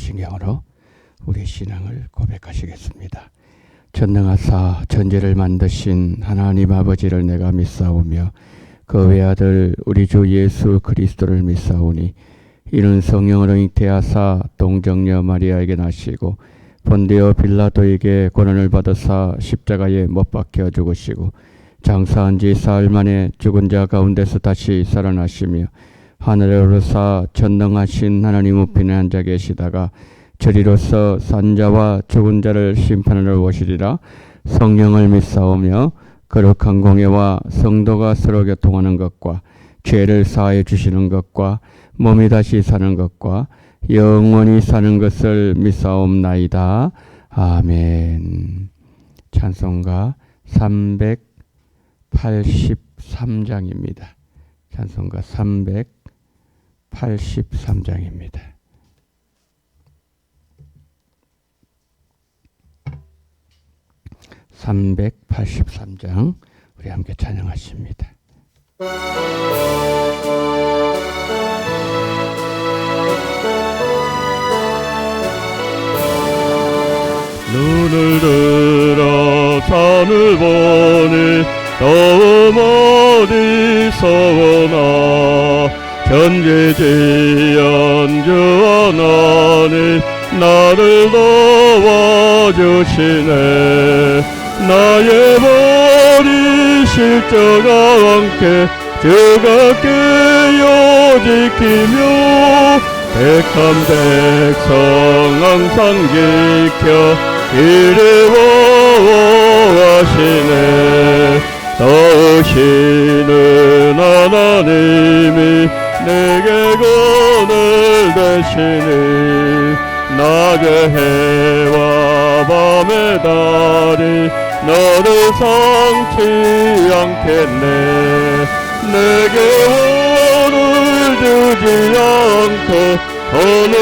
사도신경으로 우리 신앙을 고백하시겠습니다. 전능하사 천지를 만드신 하나님 아버지를 내가 믿사오며 그 외아들 우리 주 예수 그리스도를 믿사오니 이는 성령으로 잉태하사 동정녀 마리아에게 나시고 본디오 빌라도에게 고난을 받으사 십자가에 못 박혀 죽으시고 장사한 지 사흘 만에 죽은 자 가운데서 다시 살아나시며 하늘에 오르사 전능하신 하나님 우편에 앉아 계시다가 저리로서 산자와 죽은 자를 심판하러 오시리라. 성령을 믿사오며 거룩한 공예와 성도가 서로 교통하는 것과 죄를 사하여 주시는 것과 몸이 다시 사는 것과 영원히 사는 것을 믿사옵나이다. 아멘. 찬송가 383장입니다. 찬송가 383장입니다. (383장) 우리 함께 찬양하십니다. 눈을 들어 산을 보니 더움 어디서 오나 전지지연 주 하나님 나를 도와주시네. 나의 머리 실저가 함께 주가 깨어 지키며 택한 백성 항상 지켜 이루어가시네. 도우시는 하나님이 내게 그늘 되시니 낮의 해와 밤의 달이 너를 상치 않겠네. 내게 오늘 주지 않고 오늘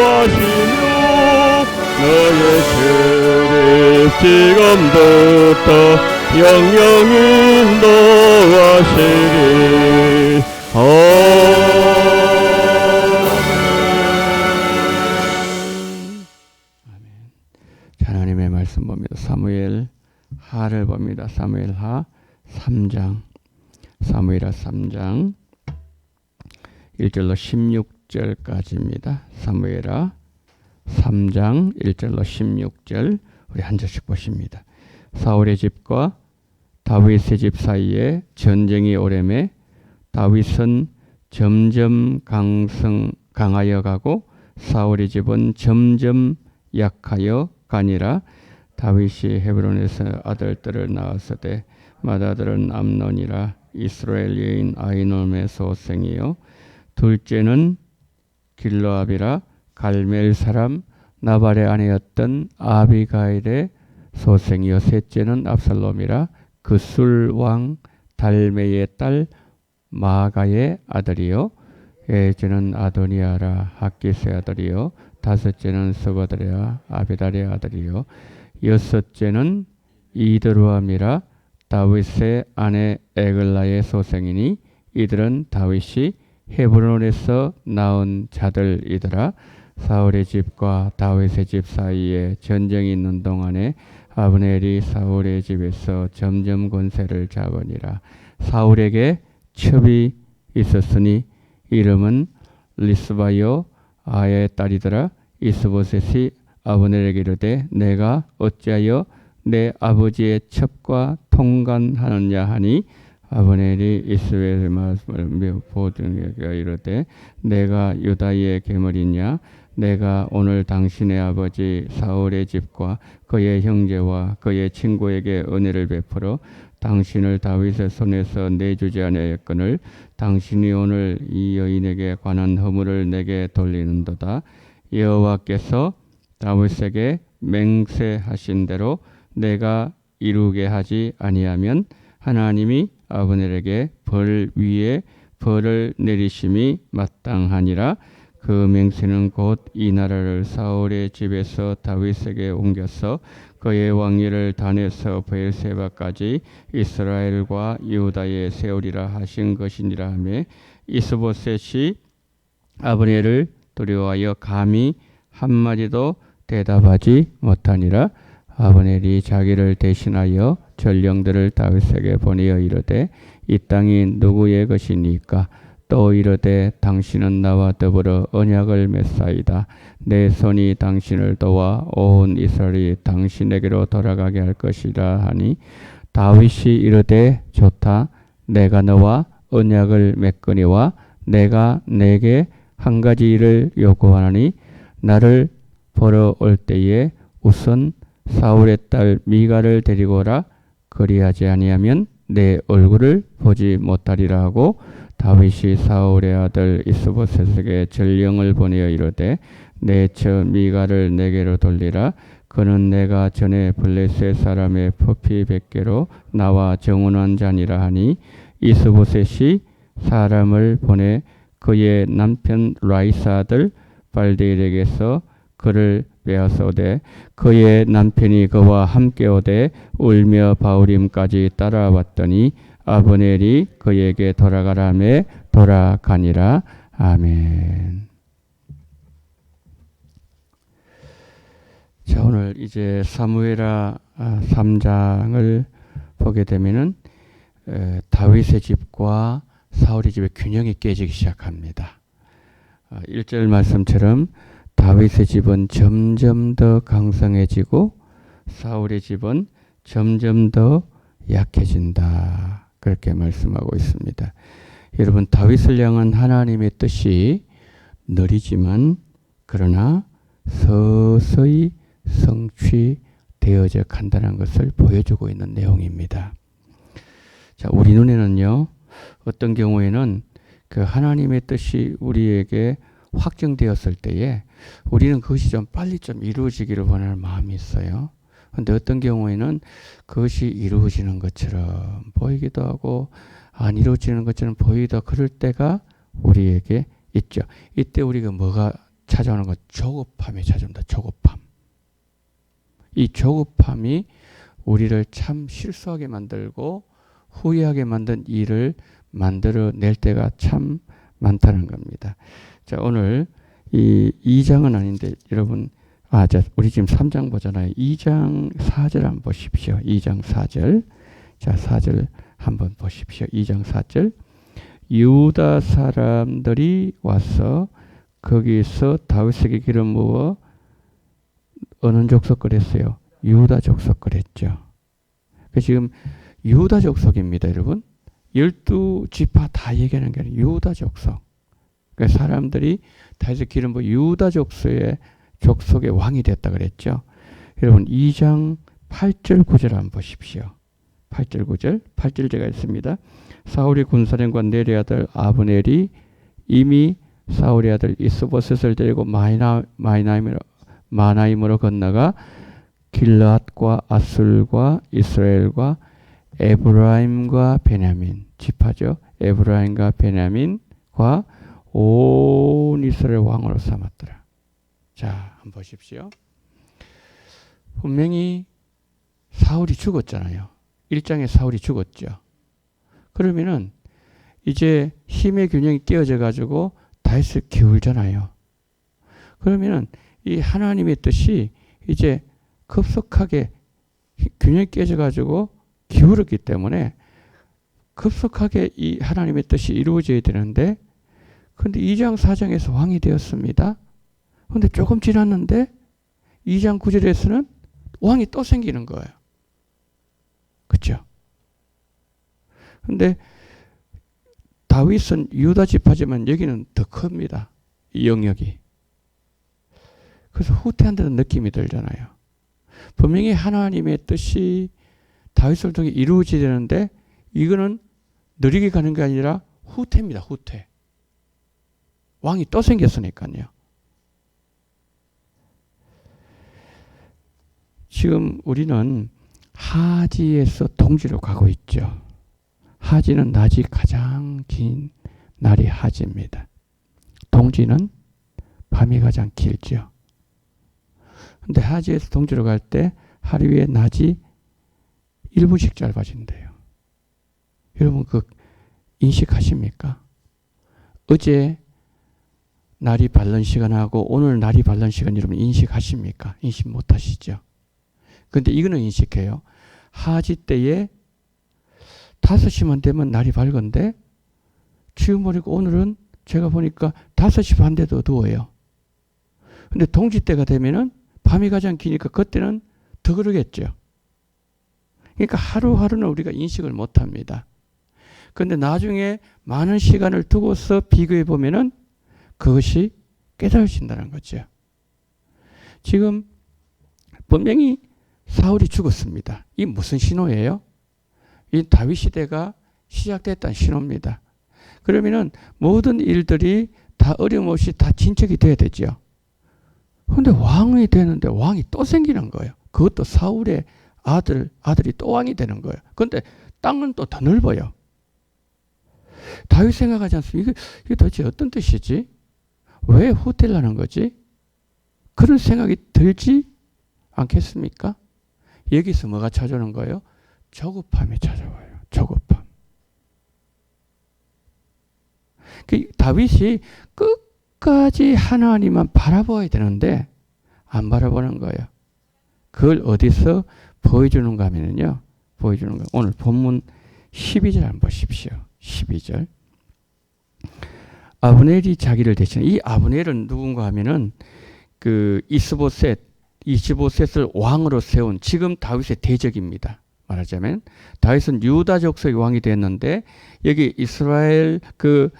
보호하시며 너의 출입 지금부터 영영 인도하시리. 하나님의 말씀 봅니다. 사무엘 하를 봅니다. 사무엘 하 3장, 사무엘하 3장 1절로 16절까지입니다. 사무엘하 3장 1절로 16절 우리 한 절씩 보십니다. 사울의 집과 다윗의 집 사이에 전쟁이 오래매 다윗은 점점 강하여 가고 사울의 집은 점점 약하여 가니라. 다윗이 헤브론에서 아들들을 낳았으되 맏아들은 암논이라 이스라엘 여인 아히노함의 소생이요 둘째는 길르압이라 갈멜 사람 나발의 아내였던 아비가일의 소생이요 셋째는 압살롬이라 그술 왕 달메의 딸 마가의 아들이요 넷째는 아도니아라 학기스의 아들이요 다섯째는 스거드랴 아비달의 아들이요 여섯째는 이드루암이라 다윗의 아내 에글라의 소생이니 이들은 다윗이 헤브론에서 낳은 자들이더라. 사울의 집과 다윗의 집 사이에 전쟁이 있는 동안에 아브넬이 사울의 집에서 점점 권세를 잡으니라. 사울에게 첩이 있었으니 이름은 리스바요 아의 딸이더라. 이스보셋이 아브넬에게 이르되 내가 어찌하여 내 아버지의 첩과 통관하느냐 하니 아브넬이 이스라엘의 말씀을 보증하여 이르되 내가 유다의 계물이냐. 내가 오늘 당신의 아버지 사울의 집과 그의 형제와 그의 친구에게 은혜를 베풀어 당신을 다윗의 손에서 내주지 아니하였거늘 당신이 오늘 이 여인에게 관한 허물을 내게 돌리는도다. 여호와께서 다윗에게 맹세하신 대로 내가 이루게 하지 아니하면 하나님이 아브넬에게 벌 위에 벌을 내리심이 마땅하니라. 그 맹세는 곧 이 나라를 사울의 집에서 다윗에게 옮겨서 그의 왕위를 단에서 베엘세바까지 이스라엘과 유다에 세우리라 하신 것이니라 하며 이스보셋이 아브넬을 두려워하여 감히 한마디도 대답하지 못하니라. 아브넬이 자기를 대신하여 전령들을 다윗에게 보내어 이르되 이 땅이 누구의 것이니까? 또 이르되 당신은 나와 더불어 언약을 맺사이다. 내 손이 당신을 도와 온 이스라엘이 당신에게로 돌아가게 할 것이라 하니 다윗이 이르되 좋다. 내가 너와 언약을 맺거니와 내가 내게 한 가지 일을 요구하노니 나를 보러 올 때에 우선 사울의 딸 미가를 데리고 오라. 그리하지 아니하면 내 얼굴을 보지 못하리라 하고 다윗이 사울의 아들 이스보셋에게 전령을 보내어 이르되 내 처 미가를 내게로 돌리라. 그는 내가 전에 블레셋 사람의 포피 100개로 나와 정언한 자니라 하니 이스보셋이 사람을 보내 그의 남편 라이사 아들 발데일에게서 그를 빼앗아오되 그의 남편이 그와 함께 오되 울며 바울임까지 따라왔더니 아브넬이 그에게 돌아가라매 돌아가니라. 아멘. 자, 오늘 이제 사무엘하 3장을 보게 되면은 다윗의 집과 사울의 집의 균형이 깨지기 시작합니다. 1절 말씀처럼 다윗의 집은 점점 더 강성해지고 사울의 집은 점점 더 약해진다. 그렇게 말씀하고 있습니다. 여러분, 다윗을 향한 하나님의 뜻이 느리지만 그러나 서서히 성취되어져 간다는 것을 보여주고 있는 내용입니다. 자, 우리 눈에는요, 어떤 경우에는 그 하나님의 뜻이 우리에게 확정되었을 때에 우리는 그것이 좀 빨리 좀 이루어지기를 원하는 마음이 있어요. 그런데 어떤 경우에는 그것이 이루어지는 것처럼 보이기도 하고 안 이루어지는 것처럼 보이기도 하고 그럴 때가 우리에게 있죠. 이때 우리가 뭐가 찾아오는 것? 조급함이 찾아옵니다. 조급함. 이 조급함이 우리를 참 실수하게 만들고 후회하게 만든 일을 만들어낼 때가 참 많다는 겁니다. 자, 오늘 이 2장은 아닌데 여러분, 자, 우리 지금 3장 보잖아요. 2장 4절 한번 보십시오. 2장 4절. 자, 4절 한번 보십시오. 2장 4절. 유다 사람들이 와서 거기서 다윗에게 기름 부어 어느 족속 그랬어요? 유다 족속 그랬죠. 지금 유다 족속입니다, 여러분. 12지파 다 얘기하는 게 아니라 유다 족속. 그러니까 사람들이 다윗의 기름 부어 유다 족속의 왕이 됐다 그랬죠. 여러분, 2장 8절 9절 한번 보십시오. 8절 9절. 8절 제가 있습니다. 사울의 군사령관 네리의 아들 아브넬이 이미 사울의 아들 이스보셋을 데리고 마나임으로 건너가 길르앗과 아술과 이스라엘과 에브라임과 베냐민 지파죠. 에브라임과 베냐민과 온 이스라엘 왕으로 삼았더라. 자, 한번 보십시오. 분명히 사울이 죽었잖아요. 1장에 사울이 죽었죠. 그러면은 이제 힘의 균형이 깨어져 가지고 다윗을 기울잖아요. 그러면은 이 하나님의 뜻이 이제 급속하게 균형이 깨져 가지고 기울었기 때문에 급속하게 이 하나님의 뜻이 이루어져야 되는데, 그런데 2장 4장에서 왕이 되었습니다. 그런데 조금 지났는데 2장 9절에서는 왕이 또 생기는 거예요. 그렇죠? 그런데 다윗은 유다 지파지만 여기는 더 큽니다. 이 영역이. 그래서 후퇴한다는 느낌이 들잖아요. 분명히 하나님의 뜻이 다윗을 통해 이루어져야 되는데 이거는 느리게 가는 게 아니라 후퇴입니다. 후퇴. 왕이 또 생겼으니까요. 지금 우리는 하지에서 동지로 가고 있죠. 하지는 낮이 가장 긴 날이 하지입니다. 동지는 밤이 가장 길죠. 근데 하지에서 동지로 갈 때 하루에 낮이 1분씩 짧아진대요. 여러분 그 인식하십니까? 어제 날이 바른 시간하고 오늘 날이 바른 시간 여러분 인식하십니까? 인식 못하시죠? 근데 이거는 인식해요. 하지 때에 5시만 되면 날이 밝은데 지금 보니까 오늘은 제가 보니까 5시 반 돼도 어두워요. 근데 동지 때가 되면은 밤이 가장 기니까 그때는 더 그러겠죠. 그러니까 하루하루는 우리가 인식을 못합니다. 그런데 나중에 많은 시간을 두고서 비교해 보면은 그것이 깨달아진다는 거죠. 지금 분명히 사울이 죽었습니다. 이 무슨 신호예요? 이 다윗 시대가 시작됐다는 신호입니다. 그러면은 모든 일들이 다 어려움없이 다 진척이 돼야 되죠. 그런데 왕이 되는데 왕이 또 생기는 거예요. 그것도 사울의 아들이 또 왕이 되는 거예요. 그런데 땅은 또 더 넓어요. 다윗 생각하지 않습니까? 이게 도대체 어떤 뜻이지? 왜 후퇴하는 거지? 그런 생각이 들지 않겠습니까? 여기서 뭐가 찾아오는 거예요? 조급함이 찾아와요. 조급함. 다윗이 끝까지 하나님만 바라봐야 되는데 안 바라보는 거예요. 그걸 어디서 보여주는가 하면요. 보여주는 거. 오늘 본문 12절 한번 보십시오. 12절. 아브넬이 자기를 대신해. 이 아브넬은 누군가 하면은 그 이스보셋을 왕으로 세운 지금 다윗의 대적입니다. 말하자면 다윗은 유다 족속의 왕이 됐는데 여기 이스라엘 그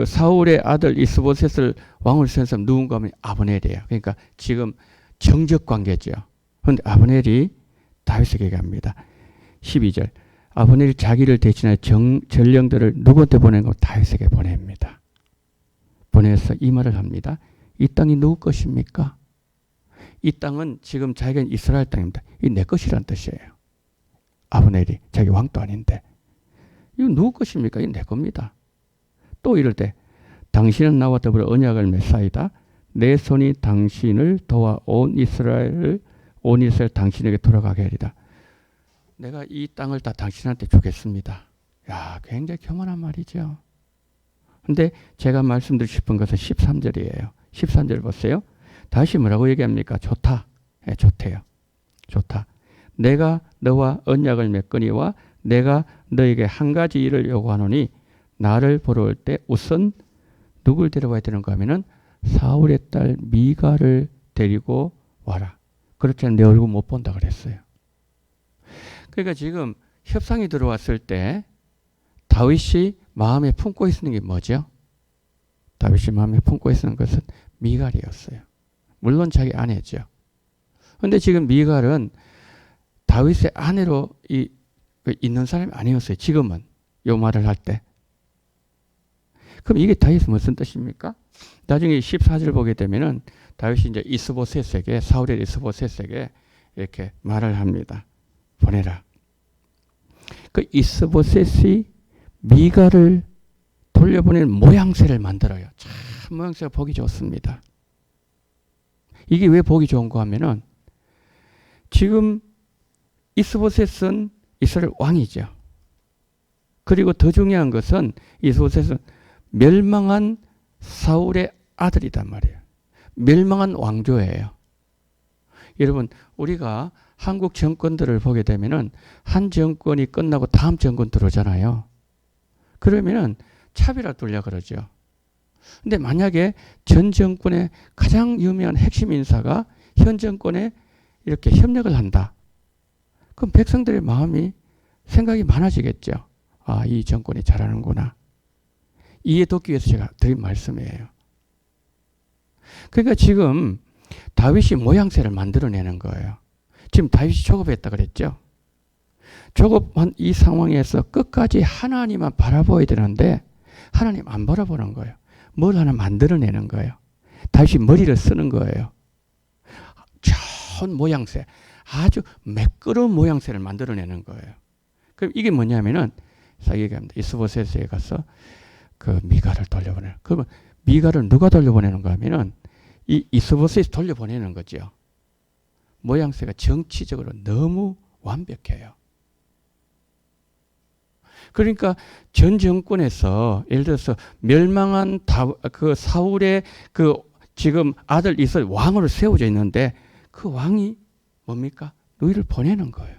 사울의 아들 이스보셋을 왕으로 세운 사람 누군가 하면 아브넬이에요. 그러니까 지금 정적 관계죠. 그런데 아브넬이 다윗에게 갑니다. 12절. 아브넬이 자기를 대신해 전령들을 누구한테 보내는 거? 다윗에게 보냅니다. 보내서 이 말을 합니다. 이 땅이 누구 것입니까? 이 땅은 지금 자기가 이스라엘 땅입니다. 이 내 것이란 뜻이에요. 아브넬이 자기 왕도 아닌데 이거 누구 것입니까? 이 내 겁니다. 또 이럴 때 당신은 나와 더불어 언약을 맺사이다. 내 손이 당신을 도와 온 이스라엘 당신에게 돌아가게 하리다. 내가 이 땅을 다 당신한테 주겠습니다. 야, 굉장히 교만한 말이죠. 근데 제가 말씀드리고 싶은 것은 13절이에요. 13절 보세요. 다시 뭐라고 얘기합니까? 좋다. 네, 좋대요. 좋다. 내가 너와 언약을 맺거니와 내가 너에게 한 가지 일을 요구하노니 나를 보러 올 때 우선 누굴 데려와야 되는가 하면은 사울의 딸 미가를 데리고 와라. 그렇지 않으면 내 얼굴 못 본다 그랬어요. 그러니까 지금 협상이 들어왔을 때 다윗이 마음에 품고 있는 게 뭐죠? 다윗이 마음에 품고 있는 것은 미갈이었어요. 물론 자기 아내죠. 그런데 지금 미갈은 다윗의 아내로 있는 사람이 아니었어요. 지금은 요 말을 할 때. 그럼 이게 다윗은 무슨 뜻입니까? 나중에 14절 보게 되면은 다윗이 이제 이스보셋에게 사울의 이스보셋에게 이렇게 말을 합니다. 보내라. 그 이스보셋이 미갈을 돌려보내는 모양새를 만들어요. 참 모양새가 보기 좋습니다. 이게 왜 보기 좋은가 하면은 지금 이스보셋은 이스라엘 왕이죠. 그리고 더 중요한 것은 이스보셋은 멸망한 사울의 아들이단 말이에요. 멸망한 왕조예요. 여러분 우리가 한국 정권들을 보게 되면은 한 정권이 끝나고 다음 정권 들어오잖아요. 그러면은 차별화 돌려 그러죠. 근데 만약에 전 정권의 가장 유명한 핵심 인사가 현 정권에 이렇게 협력을 한다. 그럼 백성들의 마음이 생각이 많아지겠죠. 아, 이 정권이 잘하는구나. 이해 돕기 위해서 제가 드린 말씀이에요. 그러니까 지금 다윗이 모양새를 만들어내는 거예요. 지금 다윗이 조급했다 그랬죠. 조급한 이 상황에서 끝까지 하나님만 바라보아야 되는데 하나님 안 바라보는 거예요. 뭘 하나 만들어내는 거예요. 다윗이 머리를 쓰는 거예요. 좋은 모양새, 아주 매끄러운 모양새를 만들어내는 거예요. 그럼 이게 뭐냐면은 얘기합니다. 이스보셋에 가서 그 미갈을 돌려보내는. 그러면 미갈을 누가 돌려보내는가 하면은 이 이스보셋이 돌려보내는 거죠. 모양새가 정치적으로 너무 완벽해요. 그러니까 전 정권에서 예를 들어서 멸망한 그 사울의 그 지금 아들 이스라엘 왕으로 세워져 있는데 그 왕이 뭡니까? 너희를 보내는 거예요.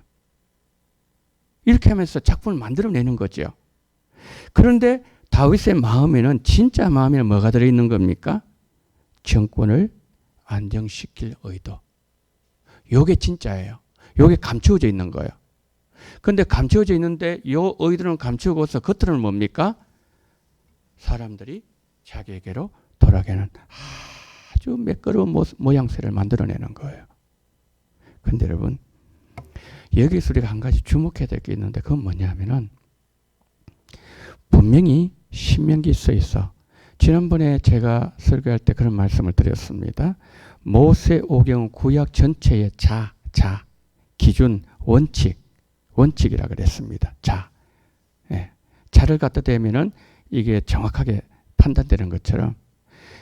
이렇게 하면서 작품을 만들어내는 거죠. 그런데 다윗의 마음에는 진짜 마음에는 뭐가 들어있는 겁니까? 정권을 안정시킬 의도. 요게 진짜예요. 요게 감추어져 있는 거예요. 그런데 감추어져 있는데 요 의도는 감추고서 겉으로는 뭡니까? 사람들이 자기에게로 돌아가는 아주 매끄러운 모양새를 만들어내는 거예요. 그런데 여러분, 여기서 우리가 한 가지 주목해야 될 게 있는데 그건 뭐냐면은 분명히 신명기에 써 있어. 지난번에 제가 설교할 때 그런 말씀을 드렸습니다. 모세오경 구약 전체의 기준, 원칙이라 그랬습니다. 예. 자를 갖다 대면은 이게 정확하게 판단되는 것처럼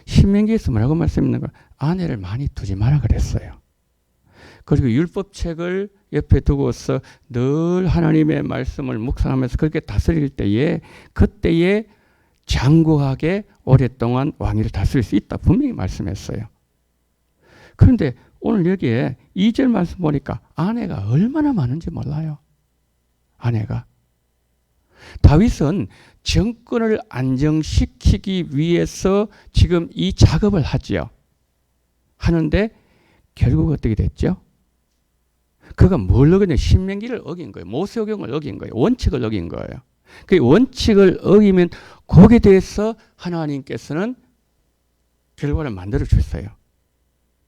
신명기에서 뭐라고 말씀했는 거? 아내를 많이 두지 마라 그랬어요. 그리고 율법책을 옆에 두고서 늘 하나님의 말씀을 묵상하면서 그렇게 다스릴 때에 그때에 장구하게 오랫동안 왕위를 다스릴 수 있다 분명히 말씀했어요. 그런데 오늘 여기에 2절 말씀 보니까 아내가 얼마나 많은지 몰라요. 아내가. 다윗은 정권을 안정시키기 위해서 지금 이 작업을 하지요. 하는데 결국 어떻게 됐죠? 그가 뭘 어겼냐? 신명기를 어긴 거예요. 모세오경을 어긴 거예요. 원칙을 어긴 거예요. 그 원칙을 어기면 거기에 대해서 하나님께서는 결과를 만들어 주셨어요.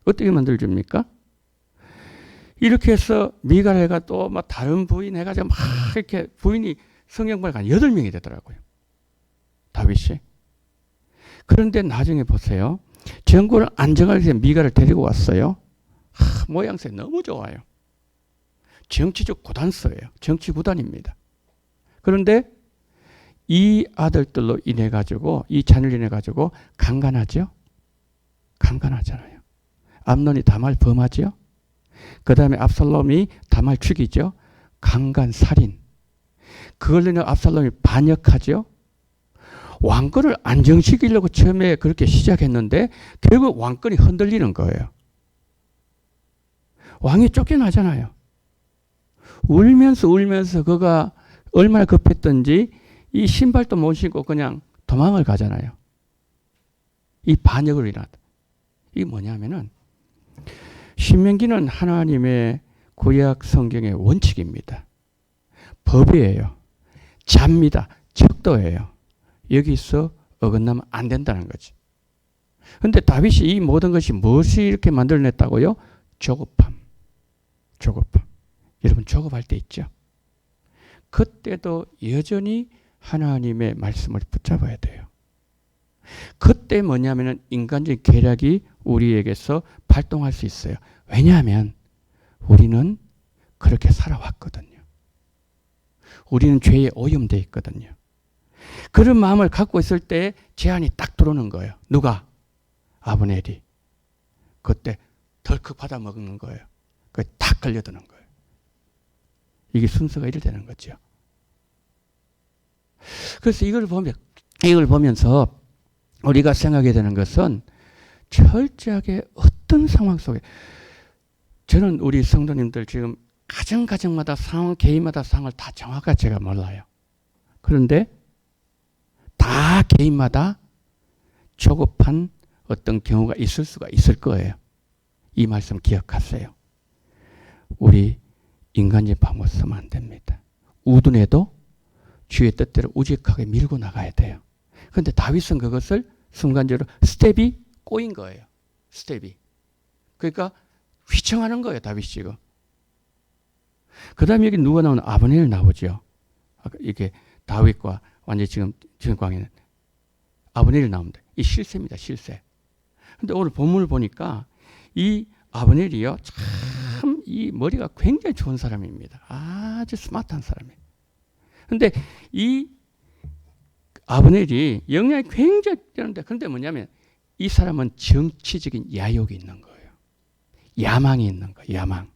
어떻게 만들어 줍니까? 이렇게 해서 미갈해가 또 막 다른 부인 해가지고 막 이렇게 부인이 성경보니까 8명이 되더라고요. 다윗이. 그런데 나중에 보세요. 정권을 안정하기 위해서 미갈을 데리고 왔어요. 모양새 너무 좋아요. 정치적 고단서예요. 정치 구단입니다. 그런데 이 아들들로 인해 가지고 이 자녀를 인해 가지고 강간하죠. 강간하잖아요. 암논이 다말 범하죠. 그 다음에 압살롬이 다말 죽이죠. 강간 살인. 그걸 인해 압살롬이 반역하죠. 왕권을 안정시키려고 처음에 그렇게 시작했는데 결국 왕권이 흔들리는 거예요. 왕이 쫓겨나잖아요. 울면서 그가 얼마나 급했던지 이 신발도 못 신고 그냥 도망을 가잖아요. 이 반역으로 인하다. 이게 뭐냐면은 신명기는 하나님의 구약 성경의 원칙입니다. 법이에요. 자입니다. 척도예요. 여기서 어긋나면 안 된다는 거지. 그런데 다윗이 이 모든 것이 무엇이 이렇게 만들어냈다고요? 조급함. 여러분 조급할 때 있죠. 그때도 여전히 하나님의 말씀을 붙잡아야 돼요. 그때 뭐냐면은 인간적인 계략이 우리에게서 발동할 수 있어요. 왜냐하면 우리는 그렇게 살아왔거든요. 우리는 죄에 오염되어 있거든요. 그런 마음을 갖고 있을 때 제안이 딱 들어오는 거예요. 누가? 아브넬이. 그때 덜컥 받아 먹는 거예요. 그게 딱 걸려드는 거예요. 이게 순서가 이래 되는 거죠. 그래서 이걸 보면서 우리가 생각해야 되는 것은 철저하게 어떤 상황 속에 저는 우리 성도님들 지금 가정마다 상황, 개인마다 상황을 다 정확하게 제가 몰라요. 그런데 다 개인마다 조급한 어떤 경우가 있을 수가 있을 거예요. 이 말씀 기억하세요. 우리 인간적인 방법 쓰면 안 됩니다. 우둔해도 주의 뜻대로 우직하게 밀고 나가야 돼요. 그런데 다윗은 그것을 순간적으로 스텝이 꼬인 거예요. 스텝이. 그러니까 휘청하는 거예요. 다윗이 지금. 그 다음에 여기 누가 나오는 아브넬 나오죠. 이게 다윗과 완전히 지금 광에는 아브넬이 나옵니다. 이 실세입니다. 실세. 근데 오늘 본문을 보니까 이 아브넬이요. 참 이 머리가 굉장히 좋은 사람입니다. 아주 스마트한 사람이에요. 근데 이 아브넬이 영향이 굉장히 뛰는데 그런데 뭐냐면 이 사람은 정치적인 야욕이 있는 거예요. 야망이 있는 거예요. 야망.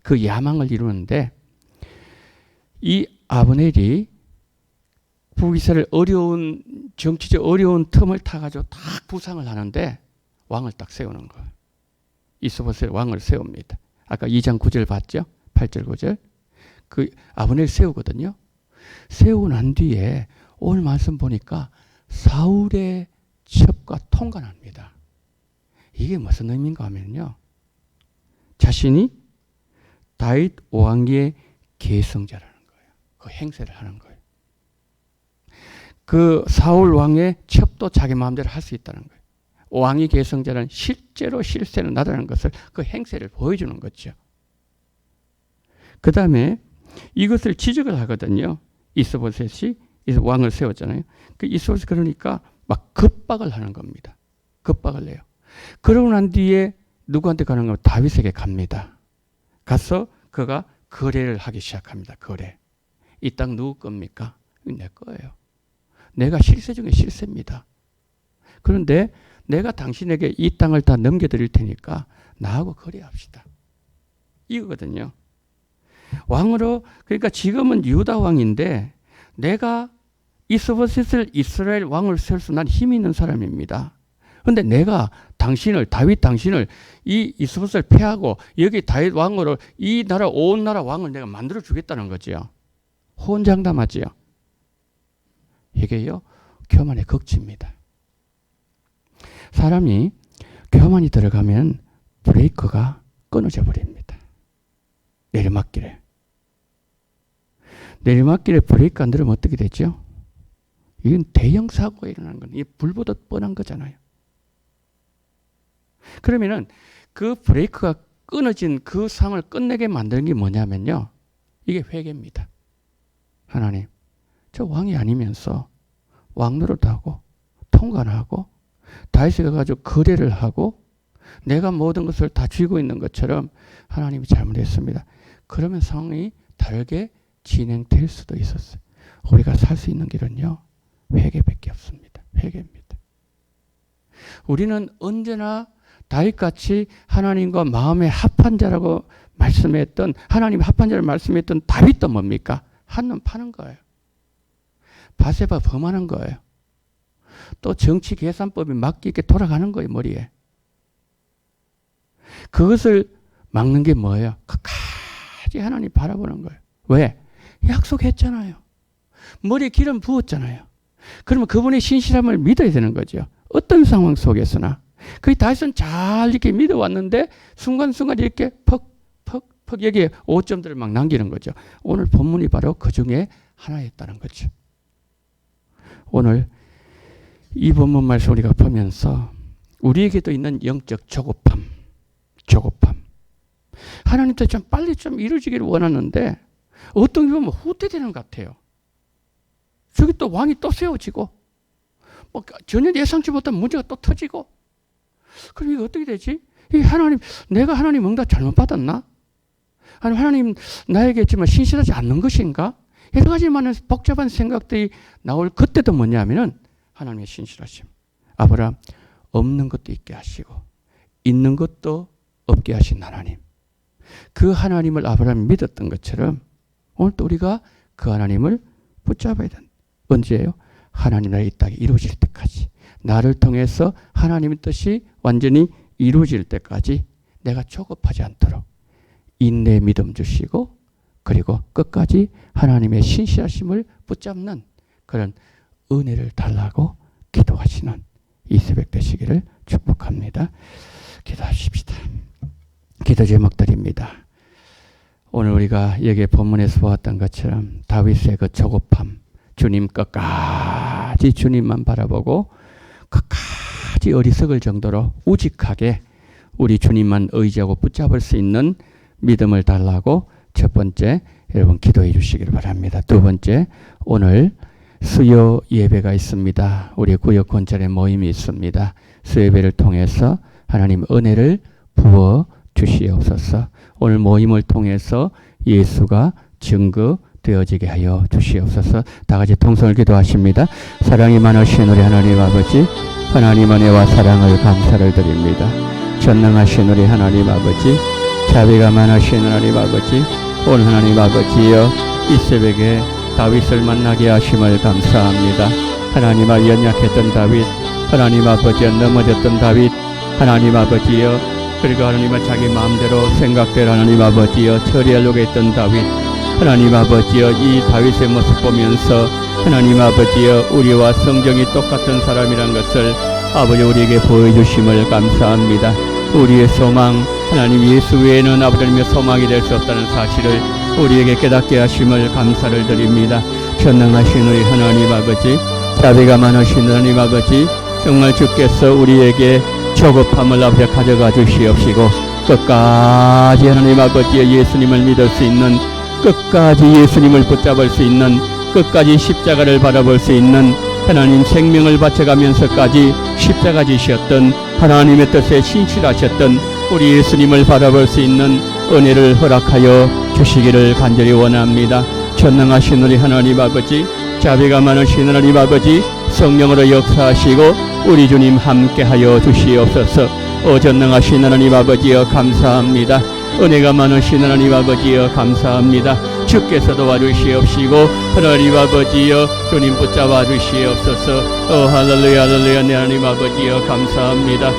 그 야망을 이루는데 이 아브넬이 북이스라엘 어려운 정치적 어려운 틈을 타가지고 딱 부상을 하는데 왕을 딱 세우는 거예요. 이스보셋 왕을 세웁니다. 아까 2장 9절 봤죠? 8절 9절. 그 아브넬 세우거든요. 세우고 난 뒤에 오늘 말씀 보니까 사울의 첩과 통관합니다. 이게 무슨 의미인가 하면요. 자신이 다윗 왕기의 계승자라는 거예요. 그 행세를 하는 거예요. 그 사울 왕의 첩도 자기 마음대로 할 수 있다는 거예요. 왕이 계승자는 실제로 실세는 나다는 것을 그 행세를 보여주는 거죠. 그 다음에 이것을 지적을 하거든요. 이스보셋이 왕을 세웠잖아요. 그 이스보셋 그러니까 막 겁박을 하는 겁니다. 겁박을 내요. 그러고 난 뒤에 누구한테 가는 거면 다윗에게 갑니다. 가서 그가 거래를 하기 시작합니다. 거래. 이 땅 누구 겁니까? 내 거예요. 내가 실세 중에 실세입니다. 그런데 내가 당신에게 이 땅을 다 넘겨드릴 테니까 나하고 거래합시다. 이거거든요. 왕으로 그러니까 지금은 유다 왕인데 내가 이스보셋을 이스라엘 왕을 세울 수 난 힘이 있는 사람입니다. 그런데 내가 당신을 다윗 당신을 이 이스보셋을 패하고 여기 다윗 왕으로 이 나라 온 나라 왕을 내가 만들어 주겠다는 거지요. 호언장담하지요. 이게요 교만의 극치입니다. 사람이 교만이 들어가면 브레이크가 끊어져 버립니다. 내리막길에 브레이크 안 들으면 어떻게 되죠? 이건 대형 사고가 일어나는 거예요. 이게 불보듯 뻔한 거잖아요. 그러면은 그 브레이크가 끊어진 그 상을 끝내게 만드는 게 뭐냐면요. 이게 회개입니다. 하나님, 저 왕이 아니면서 왕 노릇하고 통관하고 다윗이 가가지고 거래를 하고 내가 모든 것을 다 쥐고 있는 것처럼 하나님이 잘못했습니다. 그러면 상황이 다르게 진행될 수도 있었어요. 우리가 살 수 있는 길은요. 회개밖에 없습니다. 회개입니다. 우리는 언제나 다윗같이 하나님과 마음에 합한 자라고 말씀했던 하나님 합한 자를 말씀했던 다윗도 뭡니까? 한눈 파는 거예요. 바세바 범하는 거예요. 또 정치 계산법이 맞게 돌아가는 거예요. 머리에. 그것을 막는 게 뭐예요? 끝까지 하나님 바라보는 거예요. 왜? 약속했잖아요. 머리에 기름 부었잖아요. 그러면 그분의 신실함을 믿어야 되는 거죠. 어떤 상황 속에서나. 그 다윗은 잘 이렇게 믿어왔는데 순간순간 이렇게 퍽 여기에 오점들을 막 남기는 거죠. 오늘 본문이 바로 그 중에 하나였다는 거죠. 오늘 이 본문 말씀 우리가 보면서 우리에게도 있는 영적 조급함. 하나님도 좀 빨리 좀 이루어지기를 원하는데 어떤 경우는 후퇴되는 것 같아요. 저기 또 왕이 또 세워지고 뭐 전혀 예상치 못한 문제가 또 터지고 그럼 이게 어떻게 되지? 이 하나님, 내가 하나님 응답 잘못 받았나? 아니면 하나님 나에게 정말 신실하지 않는 것인가? 여러 가지 많은 복잡한 생각들이 나올 그때도 뭐냐면은 하나님의 신실하심. 아브라함 없는 것도 있게 하시고 있는 것도 없게 하신 하나님. 그 하나님을 아브라함이 믿었던 것처럼 오늘 또 우리가 그 하나님을 붙잡아야 된다. 언제예요? 하나님 나라의 이 땅이 이루어질 때까지. 나를 통해서 하나님의 뜻이 완전히 이루어질 때까지 내가 조급하지 않도록 인내 믿음 주시고 그리고 끝까지 하나님의 신실하심을 붙잡는 그런 은혜를 달라고 기도하시는 이 새벽 되시기를 축복합니다. 기도하십시다. 기도 제목드립니다. 오늘 우리가 여기 본문에서 보았던 것처럼 다윗의 그 조급함, 주님 끝까지 주님만 바라보고 끝까지 어리석을 정도로 우직하게 우리 주님만 의지하고 붙잡을 수 있는 믿음을 달라고 첫 번째 여러분 기도해 주시기를 바랍니다. 두 번째 오늘 수요 예배가 있습니다. 우리 구역 건설의 모임이 있습니다. 수요 예배를 통해서 하나님 은혜를 부어 주시옵소서. 오늘 모임을 통해서 예수가 증거되어지게 하여 주시옵소서. 다 같이 통성을 기도하십니다. 사랑이 많으신 우리 하나님 아버지, 하나님 은혜와 사랑을 감사를 드립니다. 전능하신 우리 하나님 아버지, 자비가 많으신 하나님 아버지, 오늘 하나님 아버지여 이 새벽에 다윗을 만나게 하심을 감사합니다. 하나님 아버지 연약했던 다윗, 하나님 아버지여 넘어졌던 다윗, 하나님 아버지여 그리고 하나님은 자기 마음대로 생각대로 하나님 아버지여 처리하려고 했던 다윗, 하나님 아버지여 이 다윗의 모습 보면서 하나님 아버지여 우리와 성정이 똑같은 사람이란 것을 아버지 우리에게 보여주심을 감사합니다. 우리의 소망 하나님 예수 외에는 아버지님의 소망이 될 수 없다는 사실을 우리에게 깨닫게 하심을 감사를 드립니다. 전능하신 우리 하나님 아버지, 자비가 많으신 하나님 아버지, 정말 주께서 우리에게 조급함을 아버지 가져가 주시옵시고 끝까지 하나님 아버지의 예수님을 믿을 수 있는, 끝까지 예수님을 붙잡을 수 있는, 끝까지 십자가를 바라볼 수 있는, 하나님 생명을 바쳐가면서까지 십자가 지셨던 하나님의 뜻에 신실하셨던 우리 예수님을 바라볼 수 있는 은혜를 허락하여 주시기를 간절히 원합니다. 전능하신 우리 하나님 아버지, 자비가 많으신 하나님 아버지, 성령으로 역사하시고 우리 주님 함께하여 주시옵소서. 전능하신 하나님 아버지여 감사합니다. 은혜가 많으신 하나님 아버지여 감사합니다. 주께서 도와주시옵시고 하나님 아버지여 주님 붙잡아 주시옵소서. 할렐루야 할렐루야 내 하나님 아버지여 감사합니다.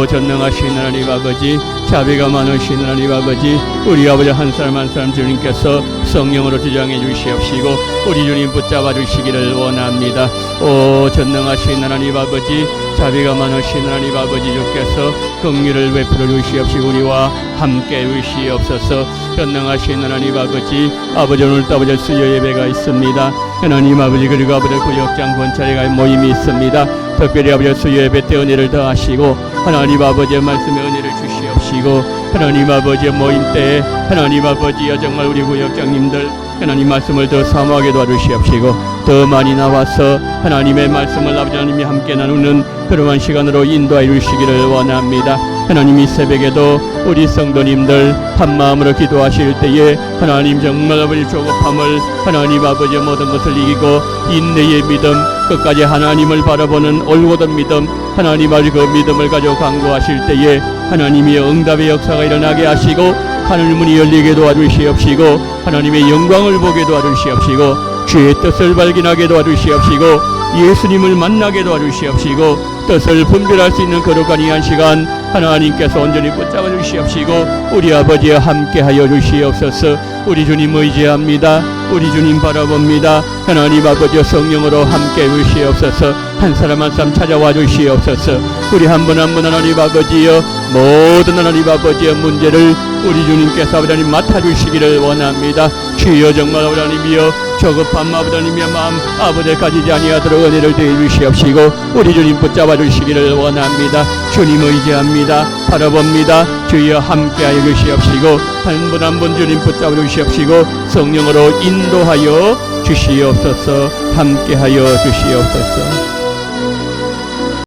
전능하신 하나님 아버지, 자비가 많으신 하나님 아버지, 우리 아버지 한 사람 한 사람 주님께서 성령으로 주장해 주시옵시고 우리 주님 붙잡아 주시기를 원합니다. 전능하신 하나님 아버지, 자비가 많으신 하나님 아버지 주께서 긍휼을 베풀어 주시옵시고 우리와 함께 주시옵소서. 전능하신 하나님 아버지, 아버지 오늘도 아버지 수요 예배가 있습니다. 하나님 아버지 그리고 아버지 구역장 권차례가 모임이 있습니다. 특별히 아버지 수요 예배 때 은혜를 더하시고 하나님 아버지의 말씀에 은혜를 주시옵시고 하나님 아버지의 모임 때에 하나님 아버지여 정말 우리 구역장님들 하나님 말씀을 더 사모하게 도와주시옵시고 더 많이 나와서 하나님의 말씀을 아버지 하나님이 함께 나누는 그러한 시간으로 인도해 주시기를 원합니다. 하나님 이 새벽에도 우리 성도님들 한마음으로 기도하실 때에 하나님 정말 아버지 조급함을 하나님 아버지의 모든 것을 이기고 인내의 믿음, 끝까지 하나님을 바라보는 올곧은 믿음, 하나님 아버지 그 믿음을 가지고 강구하실 때에 하나님이 응답의 역사가 일어나게 하시고 하늘문이 열리게 도와주시옵시고 하나님의 영광을 보게 도와주시옵시고 주의 뜻을 발견하게 도와주시옵시고 예수님을 만나게 도와주시옵시고 뜻을 분별할 수 있는 거룩한 이 한 시간 하나님께서 온전히 붙잡아 주시옵시고 우리 아버지와 함께하여 주시옵소서. 우리 주님 의지합니다. 우리 주님 바라봅니다. 하나님 아버지와 성령으로 함께 주시옵소서. 한 사람 한 사람 찾아와 주시옵소서. 우리 한 분 한 분 하나님 아버지여 모든 하나님 아버지의 문제를 우리 주님께서 하나님 맡아주시기를 원합니다. 주여 정말 하나님이여 저급한 아버지님의 마음 아버지를 가지지 아니하도록 은혜를 더해 주시옵시고 우리 주님 붙잡아 주시기를 원합니다. 주님 의지합니다. 바라봅니다. 주여 함께하여 주시옵시고 한 분 한 분 주님 붙잡아 주시옵시고 성령으로 인도하여 주시옵소서. 함께하여 주시옵소서.